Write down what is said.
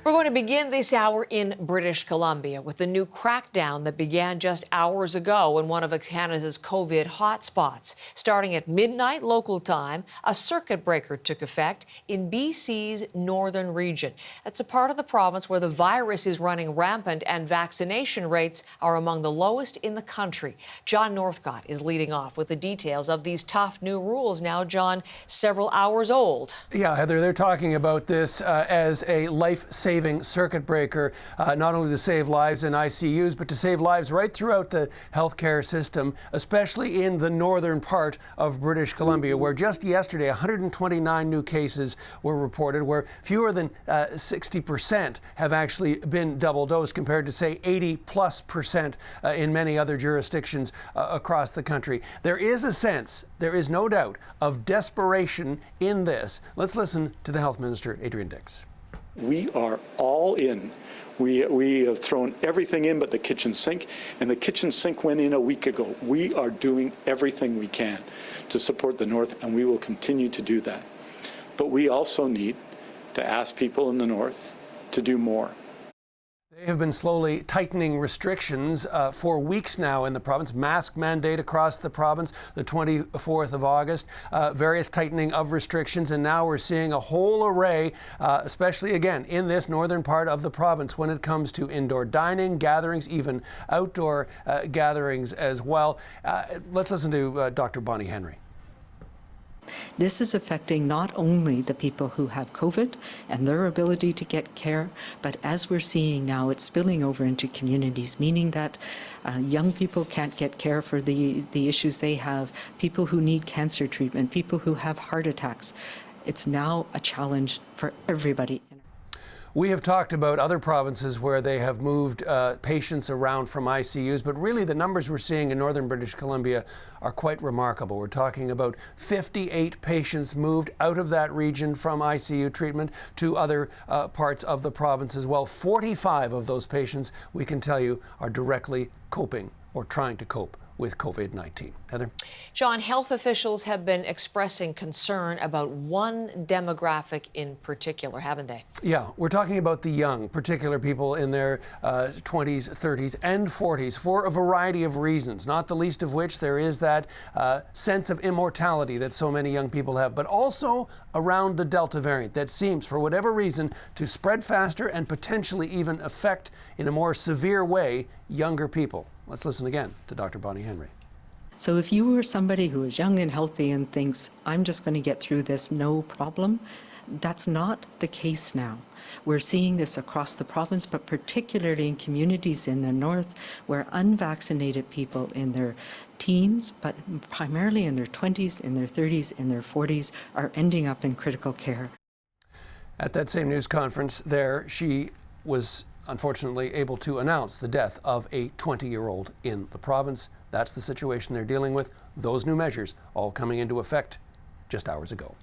We're going to begin this hour in British Columbia with the new crackdown that began just hours ago in one of Canada's COVID hotspots. Starting at midnight local time, a circuit breaker took effect in BC's northern region. That's a part of the province where the virus is running rampant and vaccination rates are among the lowest in the country. John Northcott is leading off with the details of these tough new rules now, John, several hours old. Yeah, Heather, they're talking about this as a life-saving circuit breaker, not only to save lives in ICUs, but to save lives right throughout the healthcare system, especially in the northern part of British Columbia, where just yesterday 129 new cases were reported, where fewer than 60% have actually been double dosed, compared to, say, 80+% in many other jurisdictions across the country. There is a sense, there is no doubt, of desperation in this. Let's listen to the Health Minister, Adrian Dix. We are all in. We have thrown everything in but the kitchen sink, and the kitchen sink went in a week ago. We are doing everything we can to support the North, and we will continue to do that. But we also need to ask people in the North to do more. They have been slowly tightening restrictions for weeks now in the province. Mask mandate across the province, the 24th of August, various tightening of restrictions, and now we're seeing a whole array, especially again in this northern part of the province, when it comes to indoor dining, gatherings, even outdoor gatherings as well. Let's listen to Dr. Bonnie Henry. This is affecting not only the people who have COVID and their ability to get care, but as we're seeing now, it's spilling over into communities, meaning that young people can't get care for the issues they have, people who need cancer treatment, people who have heart attacks. It's now a challenge for everybody. We have talked about other provinces where they have moved patients around from ICUs, but really the numbers we're seeing in northern British Columbia are quite remarkable. We're talking about 58 patients moved out of that region from ICU treatment to other parts of the province as well. 45 of those patients, we can tell you, are directly coping or trying to cope with COVID-19. Heather? John, health officials have been expressing concern about one demographic in particular, haven't they? Yeah, we're talking about the young, particular people in their 20s, 30s, and 40s for a variety of reasons, not the least of which there is that sense of immortality that so many young people have, but also around the Delta variant that seems, for whatever reason, to spread faster and potentially even affect in a more severe way younger people. Let's listen again to Dr. Bonnie Henry. So if you were somebody who is young and healthy and thinks, I'm just going to get through this, no problem, that's not the case now. We're seeing this across the province, but particularly in communities in the north where unvaccinated people in their teens, but primarily in their 20s, in their 30s, in their 40s, are ending up in critical care. At that same news conference there, she was unfortunately able to announce the death of a 20-year-old in the province. That's the situation they're dealing with. Those new measures all coming into effect just hours ago.